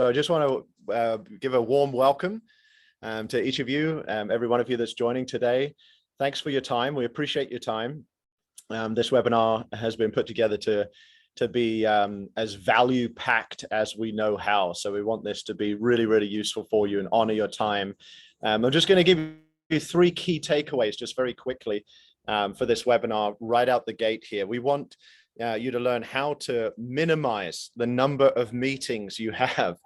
I just want to give a warm welcome to each of you, every one of you that's joining today. Thanks for your time. We appreciate your time. This webinar has been put together to be as value-packed as we know how. So we want this to be really, really useful for you and honor your time. I'm just going to give you 3 key takeaways just very quickly for this webinar right out the gate here. We want you to learn how to minimize the number of meetings you have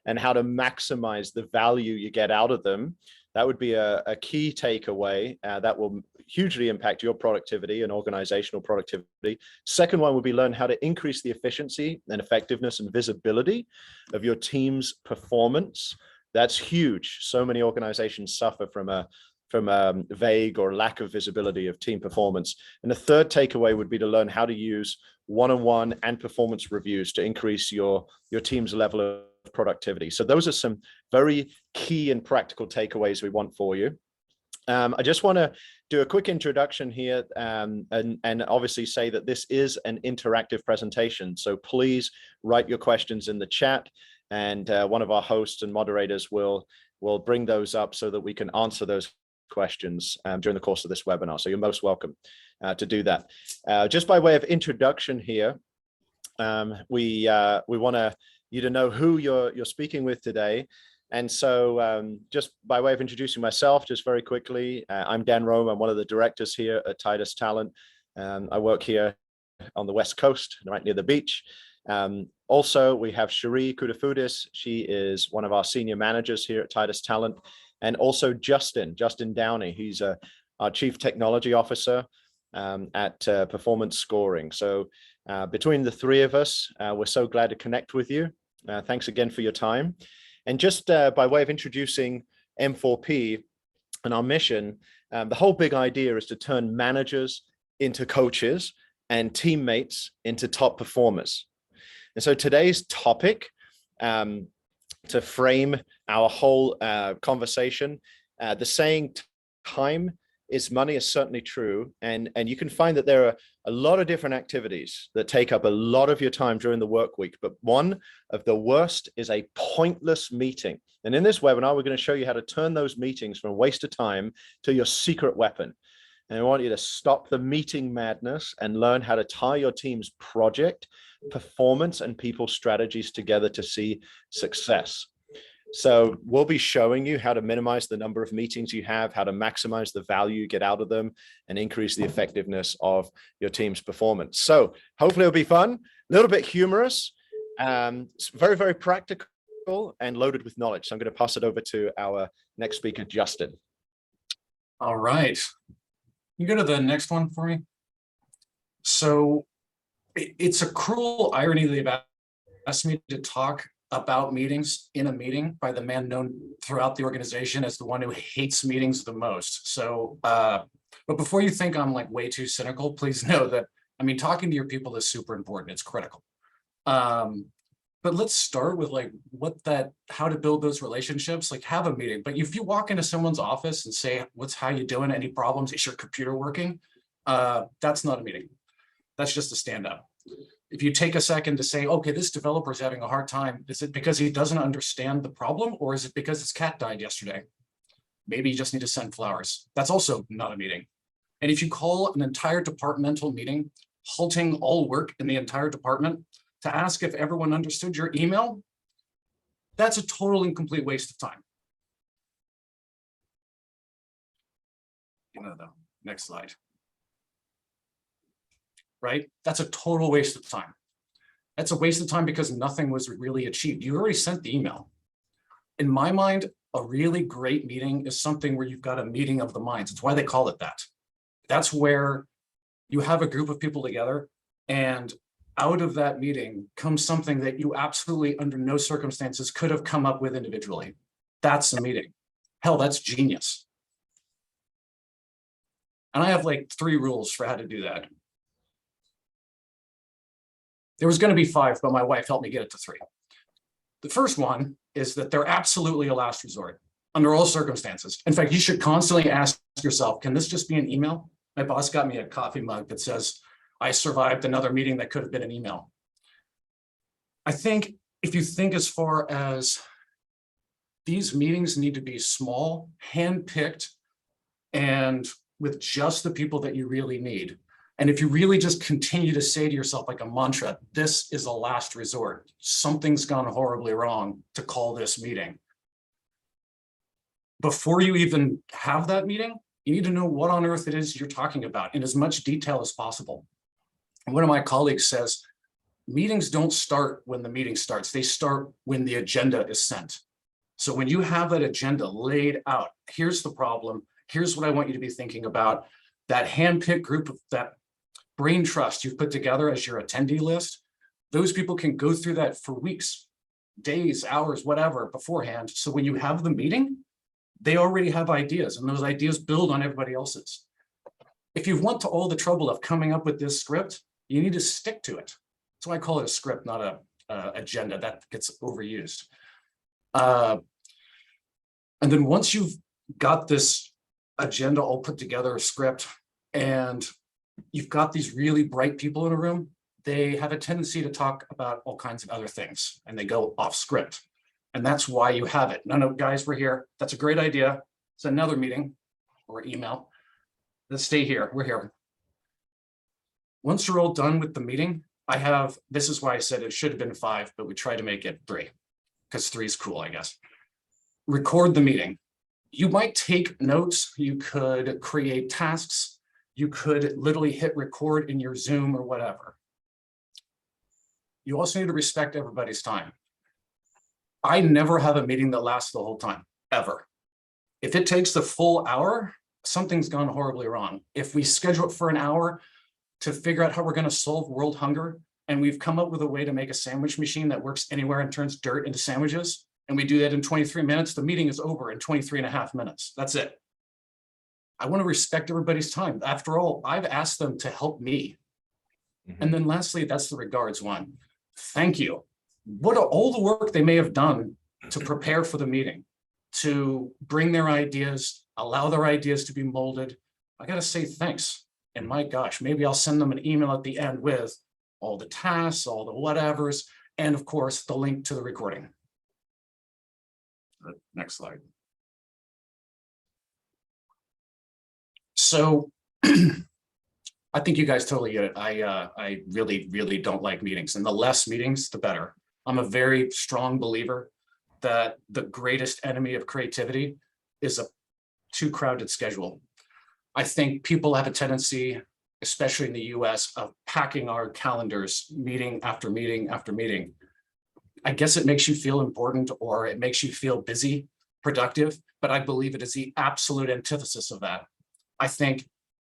and how to maximize the value you get out of them. That would be a key takeaway that will hugely impact your productivity and organizational productivity. Second one would be learn how to increase the efficiency and effectiveness and visibility of your team's performance. That's huge. So many organizations suffer from a vague or lack of visibility of team performance. And the third takeaway would be to learn how to use one-on-one and performance reviews to increase your team's level of productivity. So those are some very key and practical takeaways we want for you. I just want to do a quick introduction here and obviously say that this is an interactive presentation. So please write your questions in the chat, and one of our hosts and moderators will bring those up so that we can answer those questions during the course of this webinar. So you're most welcome to do that. Just by way of introduction here, we want you to know who you're speaking with today. And so just by way of introducing myself, just very quickly, I'm Dan Rome. I'm one of the directors here at Titus Talent. I work here on the West Coast, right near the beach. Also, we have Cherie Koudafudis. She is one of our senior managers here at Titus Talent. And also Justin Downey. He's our Chief Technology Officer at Performance Scoring. So between the 3 of us, we're so glad to connect with you. Thanks again for your time. And just by way of introducing M4P and our mission, the whole big idea is to turn managers into coaches and teammates into top performers. And so today's topic, to frame our whole conversation, the saying time is money is certainly true. And you can find that there are a lot of different activities that take up a lot of your time during the work week. But one of the worst is a pointless meeting. And in this webinar, we're going to show you how to turn those meetings from a waste of time to your secret weapon. And I want you to stop the meeting madness and learn how to tie your team's project, performance, and people strategies together to see success. So we'll be showing you how to minimize the number of meetings you have, how to maximize the value you get out of them, and increase the effectiveness of your team's performance. So hopefully it'll be fun, a little bit humorous, very, very practical and loaded with knowledge. So I'm going to pass it over to our next speaker, Justin. All right. You go to the next one for me. So it's a cruel irony that they've asked me to talk about meetings in a meeting by the man known throughout the organization as the one who hates meetings the most. So, but before you think I'm like way too cynical, please know that, I mean, talking to your people is super important. It's critical. But let's start with like how to build those relationships, like have a meeting. But if you walk into someone's office and say, how you doing? Any problems? Is your computer working? That's not a meeting. That's just a stand up. If you take a second to say, okay, this developer is having a hard time, is it because he doesn't understand the problem, or is it because his cat died yesterday? Maybe you just need to send flowers. That's also not a meeting. And if you call an entire departmental meeting, halting all work in the entire department to ask if everyone understood your email, that's a total and complete waste of time. Next slide. Right? That's a total waste of time. That's a waste of time because nothing was really achieved. You already sent the email. In my mind, a really great meeting is something where you've got a meeting of the minds. It's why they call it that. That's where you have a group of people together, and out of that meeting comes something that you absolutely under no circumstances could have come up with individually. That's a meeting. Hell, that's genius. And I have like 3 rules for how to do that. There was going to be 5, but my wife helped me get it to 3. The first one is that they're absolutely a last resort under all circumstances. In fact, you should constantly ask yourself, can this just be an email? My boss got me a coffee mug that says, I survived another meeting that could have been an email. I think if you think as far as these meetings need to be small, hand-picked, and with just the people that you really need. And if you really just continue to say to yourself like a mantra, this is a last resort, something's gone horribly wrong, to call this meeting. Before you even have that meeting, you need to know what on earth it is you're talking about in as much detail as possible. And one of my colleagues says, meetings don't start when the meeting starts, they start when the agenda is sent. So when you have that agenda laid out, here's the problem, here's what I want you to be thinking about, that handpicked group of that brain trust you've put together as your attendee list, those people can go through that for weeks, days, hours, whatever beforehand. So when you have the meeting, they already have ideas, and those ideas build on everybody else's. If you've went to all the trouble of coming up with this script, you need to stick to it. So I call it a script, not a agenda. That gets overused. And then once you've got this agenda all put together, a script, and you've got these really bright people in a room, they have a tendency to talk about all kinds of other things, and they go off script. And that's why you have it. No, guys, we're here. That's a great idea. It's another meeting or email. Let's stay here. We're here. Once you're all done with the meeting, this is why I said it should have been 5, but we tried to make it 3 because 3 is cool, I guess. Record the meeting. You might take notes. You could create tasks. You could literally hit record in your Zoom or whatever. You also need to respect everybody's time. I never have a meeting that lasts the whole time, ever. If it takes the full hour, something's gone horribly wrong. If we schedule it for an hour to figure out how we're going to solve world hunger, and we've come up with a way to make a sandwich machine that works anywhere and turns dirt into sandwiches, and we do that in 23 minutes, the meeting is over in 23 and a half minutes. That's it. I want to respect everybody's time. After all, I've asked them to help me. And then lastly, that's the regards one. Thank you. What all the work they may have done to prepare for the meeting, to bring their ideas, allow their ideas to be molded. I got to say thanks. And my gosh, maybe I'll send them an email at the end with all the tasks, all the whatevers, and of course, the link to the recording. Next slide. So I think you guys totally get it. I really, really don't like meetings, and the less meetings, the better. I'm a very strong believer that the greatest enemy of creativity is a too crowded schedule. I think people have a tendency, especially in the US, of packing our calendars meeting after meeting after meeting. I guess it makes you feel important, or it makes you feel busy, productive, but I believe it is the absolute antithesis of that. I think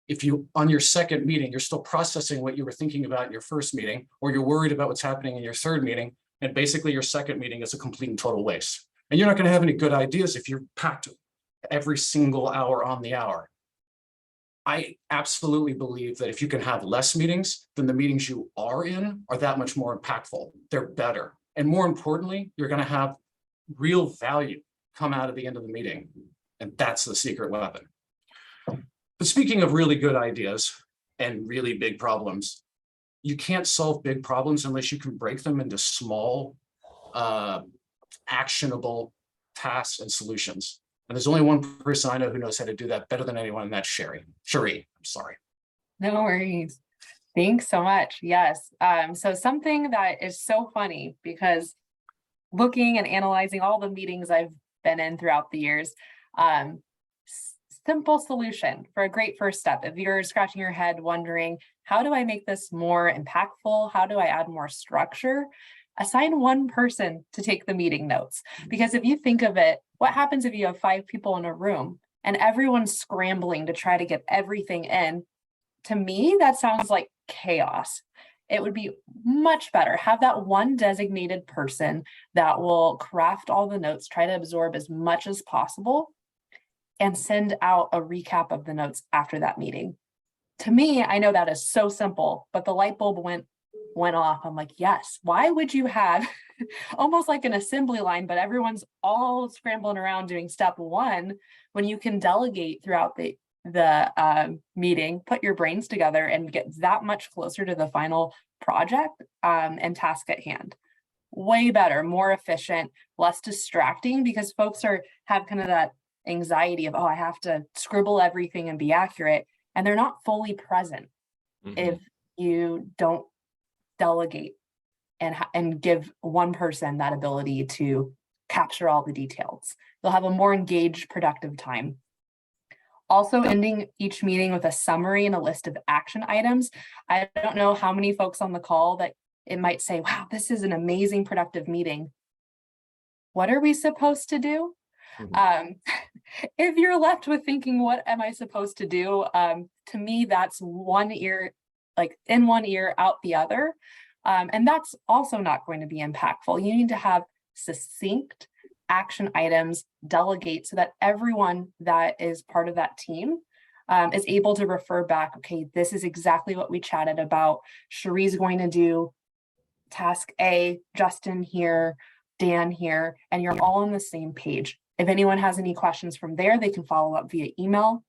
if you, on your second meeting, you're still processing what you were thinking about in your first meeting, or you're worried about what's happening in your third meeting, and basically your second meeting is a complete and total waste. And you're not going to have any good ideas if you're packed every single hour on the hour. I absolutely believe that if you can have less meetings, then the meetings you are in are that much more impactful. They're better. And more importantly, you're going to have real value come out of the end of the meeting. And that's the secret weapon. But speaking of really good ideas and really big problems, you can't solve big problems unless you can break them into small, actionable tasks and solutions. And there's only one person I know who knows how to do that better than anyone, and that's Cherie, I'm sorry. No worries. Thanks so much. Yes. So something that is so funny, because looking and analyzing all the meetings I've been in throughout the years, simple solution for a great first step. If you're scratching your head wondering, how do I make this more impactful? How do I add more structure? Assign one person to take the meeting notes. Because if you think of it, what happens if you have 5 people in a room and everyone's scrambling to try to get everything in? To me, that sounds like chaos. It would be much better. Have that one designated person that will craft all the notes, try to absorb as much as possible, and send out a recap of the notes after that meeting. To me, I know that is so simple, but the light bulb went off. I'm like, yes, why would you have almost like an assembly line, but everyone's all scrambling around doing step 1 when you can delegate throughout the meeting, put your brains together and get that much closer to the final project and task at hand. way better, more efficient, less distracting, because folks have kind of that anxiety of, oh, I have to scribble everything and be accurate, and they're not fully present if you don't delegate and give one person that ability to capture all the details. You'll have a more engaged, productive time. Also, ending each meeting with a summary and a list of action items. I don't know how many folks on the call that it might say, wow, this is an amazing, productive meeting. What are we supposed to do? If you're left with thinking, what am I supposed to do? To me, that's one ear, like in one ear, out the other. And that's also not going to be impactful. You need to have succinct action items, delegate, so that everyone that is part of that team is able to refer back, okay, this is exactly what we chatted about. Cherie's going to do task A, Justin here, Dan here, and you're all on the same page. If anyone has any questions from there, they can follow up via email.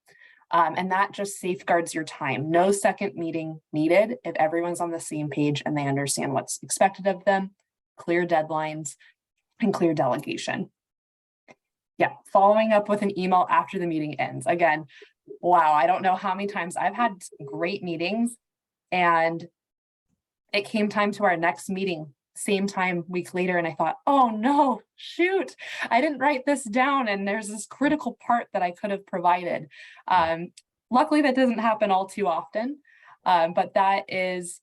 And that just safeguards your time. No second meeting needed if everyone's on the same page and they understand what's expected of them, clear deadlines, and clear delegation. Yeah, following up with an email after the meeting ends. Again, wow, I don't know how many times I've had great meetings and it came time to our next meeting, same time week later, and I thought, oh no, shoot, I didn't write this down and there's this critical part that I could have provided. Luckily, that doesn't happen all too often, but that is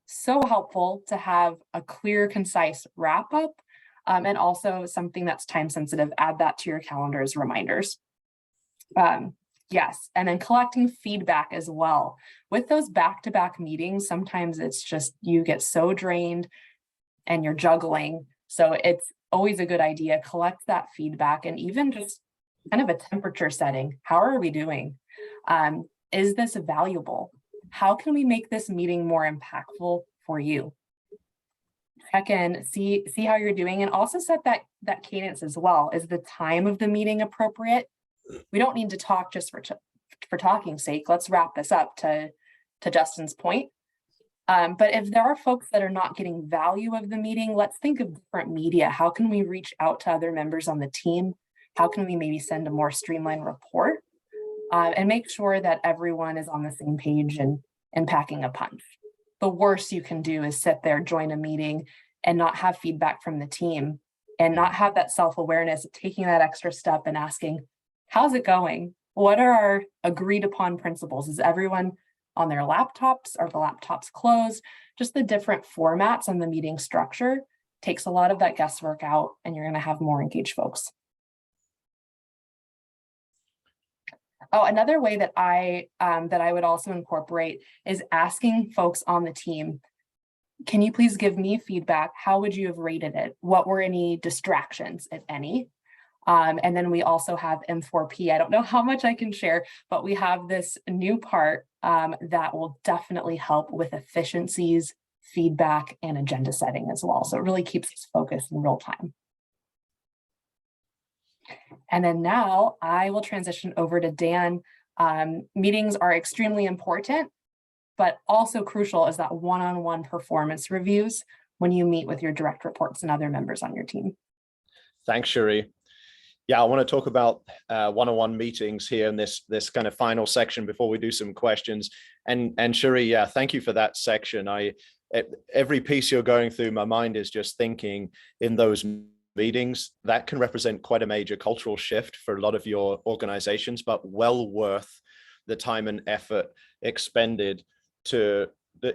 so helpful to have a clear, concise wrap up, and also something that's time sensitive. Add that to your calendar as reminders. Yes, and then collecting feedback as well. With those back-to-back meetings, sometimes it's just you get so drained and you're juggling. So it's always a good idea, collect that feedback and even just kind of a temperature setting. How are we doing? Is this valuable? How can we make this meeting more impactful for you? Check in, see how you're doing, and also set that cadence as well. Is the time of the meeting appropriate? We don't need to talk just for talking's sake. Let's wrap this up to Justin's point. But if there are folks that are not getting value of the meeting, let's think of different media. How can we reach out to other members on the team? How can we maybe send a more streamlined report and make sure that everyone is on the same page and packing a punch? The worst you can do is sit there, join a meeting, and not have feedback from the team and not have that self-awareness of taking that extra step and asking, how's it going? What are our agreed upon principles? Is everyone on their laptops? Are the laptops closed? Just the different formats and the meeting structure takes a lot of that guesswork out, and you're going to have more engaged folks. Oh, another way that I would also incorporate is asking folks on the team, can you please give me feedback? How would you have rated it? What were any distractions, if any? And then we also have M4P. I don't know how much I can share, but we have this new part that will definitely help with efficiencies, feedback, and agenda setting as well. So it really keeps us focused in real time. And then now I will transition over to Dan. Meetings are extremely important, but also crucial is that one-on-one performance reviews when you meet with your direct reports and other members on your team. Thanks, Cherie. Yeah, I want to talk about one-on-one meetings here in this kind of final section before we do some questions. And Cherie, yeah, thank you for that section. Every piece you're going through, my mind is just thinking in those meetings that can represent quite a major cultural shift for a lot of your organizations, but well worth the time and effort expended to,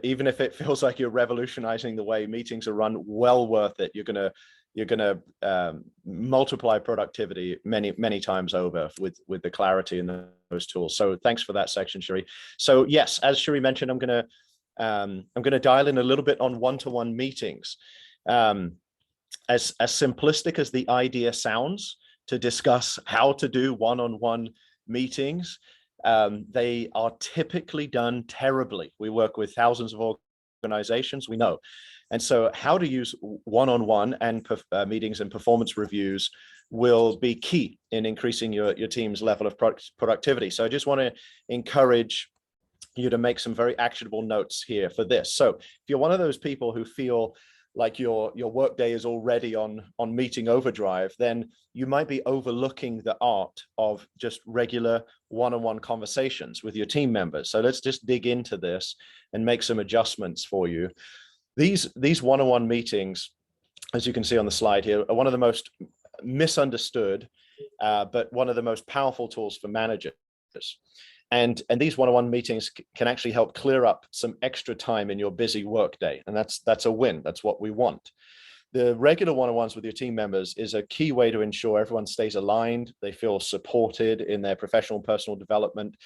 even if it feels like you're revolutionizing the way meetings are run, well worth it. You're gonna multiply productivity many times over with the clarity in those tools. So thanks for that section, Cherie. So yes, as Cherie mentioned, I'm gonna dial in a little bit on one-to-one meetings. As simplistic as the idea sounds to discuss how to do one-on-one meetings, they are typically done terribly. We work with thousands of organizations, we know. And so how to use one-on-one and meetings and performance reviews will be key in increasing your team's level of productivity. So I just want to encourage you to make some very actionable notes here for this. So if you're one of those people who feel like your workday is already on meeting overdrive, then you might be overlooking the art of just regular one-on-one conversations with your team members. So let's just dig into this and make some adjustments for you. These one-on-one meetings, as you can see on the slide here, are one of the most misunderstood, but one of the most powerful tools for managers. And these one-on-one meetings can actually help clear up some extra time in your busy workday. And that's a win. That's what we want. The regular one-on-ones with your team members is a key way to ensure everyone stays aligned, they feel supported in their professional and personal development.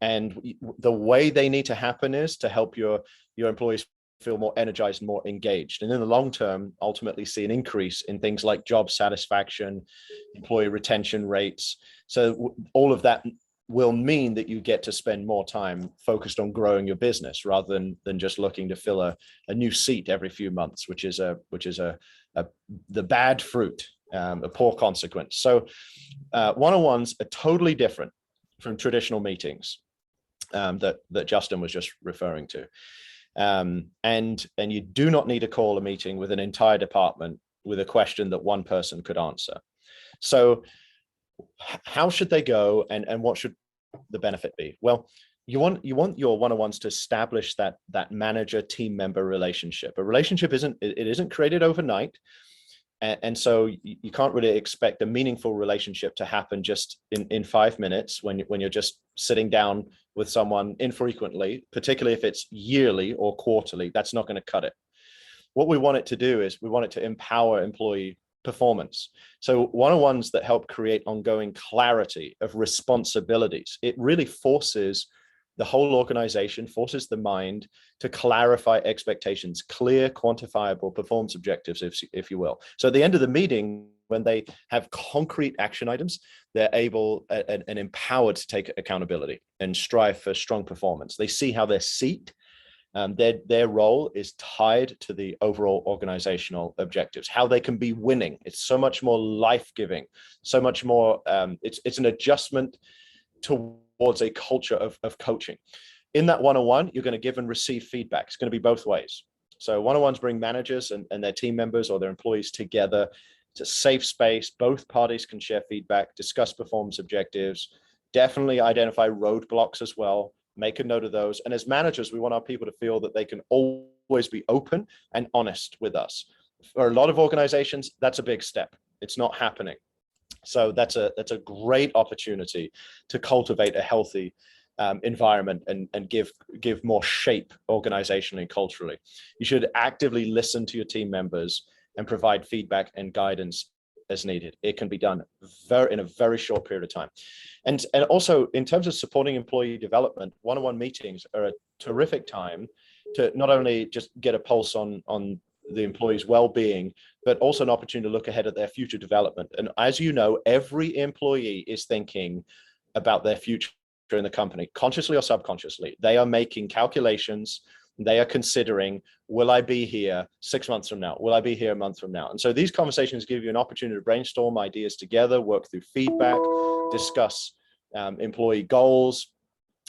And the way they need to happen is to help your employees feel more energized and more engaged. And in the long term, ultimately see an increase in things like job satisfaction, employee retention rates. So all of that will mean that you get to spend more time focused on growing your business rather than just looking to fill a new seat every few months, which is the bad fruit, a poor consequence. So one-on-ones are totally different from traditional meetings that Justin was just referring to. And you do not need to call a meeting with an entire department with a question that one person could answer. So how should they go, and what should the benefit be? Well, you want your one-on-ones to establish that manager team member relationship. A relationship isn't created overnight. And so you can't really expect a meaningful relationship to happen just in 5 minutes when you're just sitting down with someone infrequently, particularly if it's yearly or quarterly. That's not going to cut it. What we want it to do is we want it to empower employee performance. So one-on-ones that help create ongoing clarity of responsibilities, it really forces the whole organization, forces the mind to clarify expectations, clear, quantifiable performance objectives, if you will. So at the end of the meeting, when they have concrete action items, they're able and empowered to take accountability and strive for strong performance. They see how their seat, their role is tied to the overall organizational objectives, how they can be winning. It's so much more life-giving, so much more, it's an adjustment towards a culture of coaching. In that one-on-one, you're going to give and receive feedback. It's going to be both ways. So one-on-ones bring managers and their team members or their employees together. It's a safe space. Both parties can share feedback, discuss performance objectives, definitely identify roadblocks as well. Make a note of those. And as managers, we want our people to feel that they can always be open and honest with us. For a lot of organizations, that's a big step. It's not happening. So that's a great opportunity to cultivate a healthy environment and give more shape organizationally and culturally. You should actively listen to your team members and provide feedback and guidance as needed. It can be done in a very short period of time. And also in terms of supporting employee development, one-on-one meetings are a terrific time to not only just get a pulse on the employee's well-being, but also an opportunity to look ahead at their future development. And as you know, every employee is thinking about their future in the company, consciously or subconsciously. They are making calculations. They are considering, will I be here 6 months from now? Will I be here a month from now? And so these conversations give you an opportunity to brainstorm ideas together, work through feedback, discuss employee goals,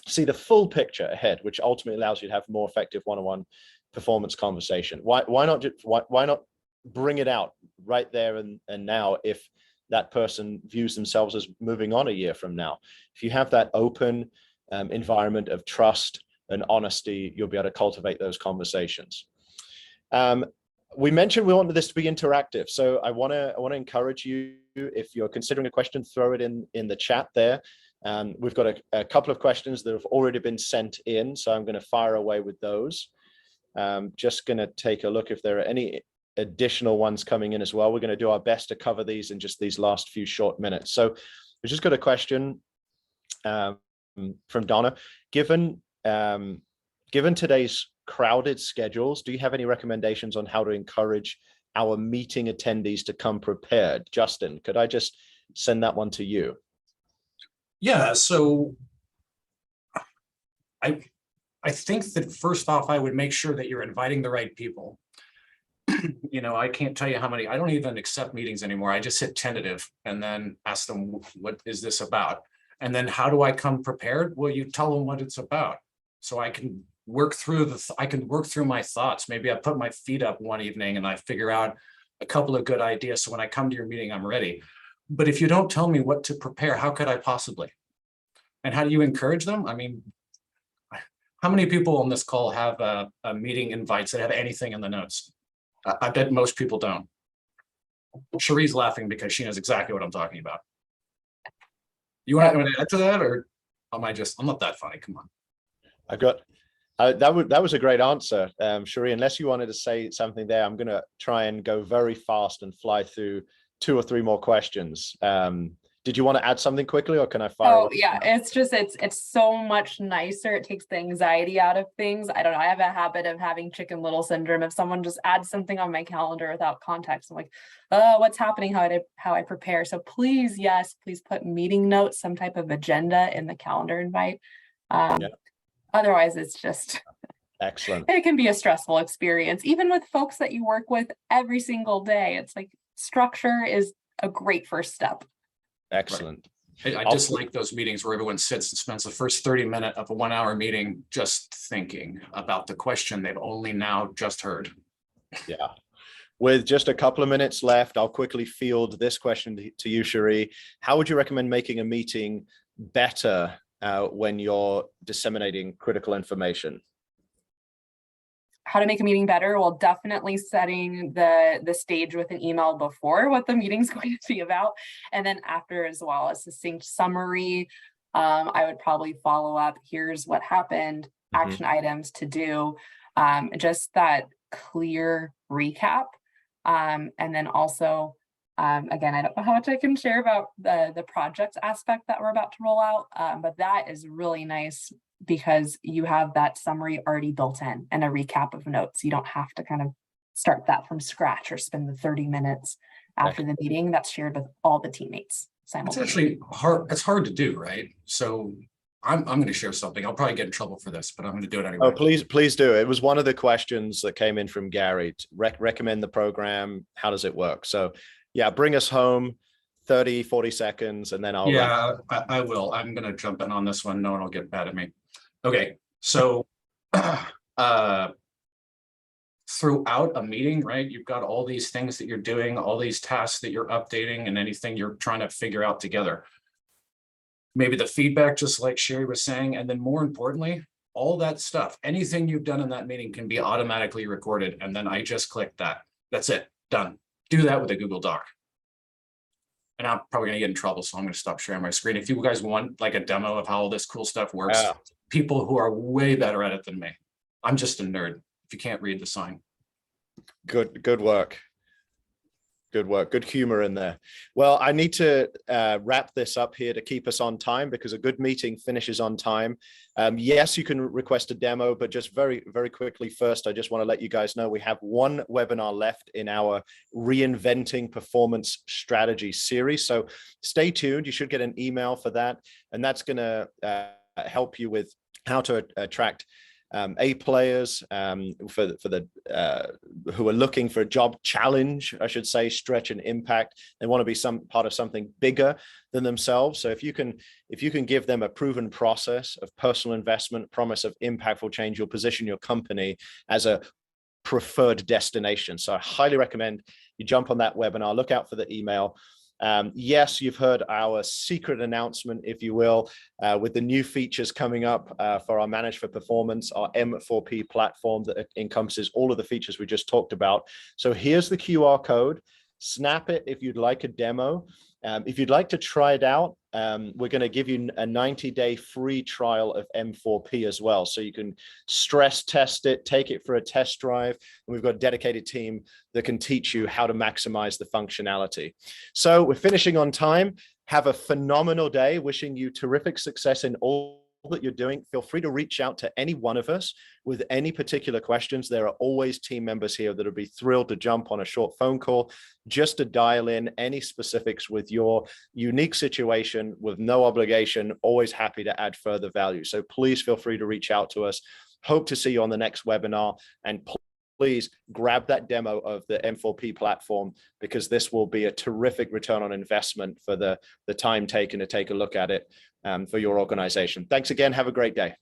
see the full picture ahead, which ultimately allows you to have more effective one-on-one performance conversation. Why not bring it out right there and now if that person views themselves as moving on a year from now? If you have that open environment of trust and honesty, you'll be able to cultivate those conversations. We mentioned we wanted this to be interactive, so I want to encourage you, if you're considering a question, throw it in the chat there. We've got a couple of questions that have already been sent in, so I'm going to fire away with those. Just going to take a look if there are any additional ones coming in as well. We're going to do our best to cover these in just these last few short minutes. So we just got a question from Donna. Given today's crowded schedules, do you have any recommendations on how to encourage our meeting attendees to come prepared? Justin, could I just send that one to you? Yeah, so I think that first off, I would make sure that you're inviting the right people. You know, I can't tell you how many, I don't even accept meetings anymore. I just hit tentative and then ask them, what is this about? And then how do I come prepared? Well, you tell them what it's about. So I can work through I can work through my thoughts. Maybe I put my feet up one evening and I figure out a couple of good ideas. So when I come to your meeting, I'm ready. But if you don't tell me what to prepare, how could I possibly? And how do you encourage them? I mean, how many people on this call have a meeting invites that have anything in the notes? I bet most people don't. Cherie's laughing because she knows exactly what I'm talking about. You want to add to that, or am I'm not that funny? Come on. I got that was a great answer, Cherie. Unless you wanted to say something there, I'm going to try and go very fast and fly through 2 or 3 more questions. Did you want to add something quickly, or can I fire? Oh yeah, it's so much nicer. It takes the anxiety out of things. I don't know. I have a habit of having Chicken Little syndrome. If someone just adds something on my calendar without context, I'm like, oh, what's happening? How I prepare. So please, yes, please put meeting notes, some type of agenda in the calendar invite. Otherwise, it's just excellent. It can be a stressful experience, even with folks that you work with every single day. It's like structure is a great first step. Excellent. Right. I dislike those meetings where everyone sits and spends the first 30 minutes of a 1-hour meeting just thinking about the question they've only now just heard. Yeah. With just a couple of minutes left, I'll quickly field this question to you, Cherie. How would you recommend making a meeting better when you're disseminating critical information? How to make a meeting better? Well, definitely setting the stage with an email before what the meeting's going to be about, and then after as well, a succinct summary. I would probably follow up. Here's what happened, action items to do, just that clear recap. And then also, again, I don't know how much I can share about the project aspect that we're about to roll out, but that is really nice because you have that summary already built in and a recap of notes. You don't have to kind of start that from scratch or spend the 30 minutes after the meeting. That's shared with all the teammates simultaneously. It's actually hard. It's hard to do, right? So I'm going to share something. I'll probably get in trouble for this, but I'm going to do it anyway. Oh, please do. It was one of the questions that came in from Gary. Recommend the program. How does it work? So yeah, bring us home 30, 40 seconds, and then I'll. Yeah, I will. I'm going to jump in on this one. No one will get mad at me. Okay, so throughout a meeting, right, you've got all these things that you're doing, all these tasks that you're updating, and anything you're trying to figure out together. Maybe the feedback, just like Cherie was saying, and then more importantly, all that stuff, anything you've done in that meeting can be automatically recorded, and then I just click that. That's it, done. Do that with a Google Doc. And I'm probably going to get in trouble, so I'm going to stop sharing my screen. If you guys want like a demo of how all this cool stuff works, people who are way better at it than me. I'm just a nerd. If you can't read the sign. Good work. Good work. Good humor in there. Well, I need to wrap this up here to keep us on time, because a good meeting finishes on time. Yes, you can request a demo, but just very, very quickly first, I just want to let you guys know we have one webinar left in our Reinventing Performance Strategy series. So stay tuned. You should get an email for that. And that's going to help you with how to attract A players for the who are looking for a job challenge, I should say, stretch and impact. They want to be some part of something bigger than themselves. So if you can give them a proven process of personal investment, promise of impactful change, you'll position your company as a preferred destination. So I highly recommend you jump on that webinar, look out for the email. Yes, you've heard our secret announcement, if you will, with the new features coming up for our Manage for Performance, our M4P platform that encompasses all of the features we just talked about. So here's the QR code. Snap it if you'd like a demo. If you'd like to try it out, we're going to give you a 90-day free trial of M4P as well. So you can stress test it, take it for a test drive. And we've got a dedicated team that can teach you how to maximize the functionality. So we're finishing on time. Have a phenomenal day. Wishing you terrific success in all that you're doing. Feel free to reach out to any one of us with any particular questions. There are always team members here that would be thrilled to jump on a short phone call just to dial in any specifics with your unique situation with no obligation. Always happy to add further value. So please feel free to reach out to us. Hope to see you on the next webinar, and please grab that demo of the M4P platform, because this will be a terrific return on investment for the time taken to take a look at it for your organization. Thanks again. Have a great day.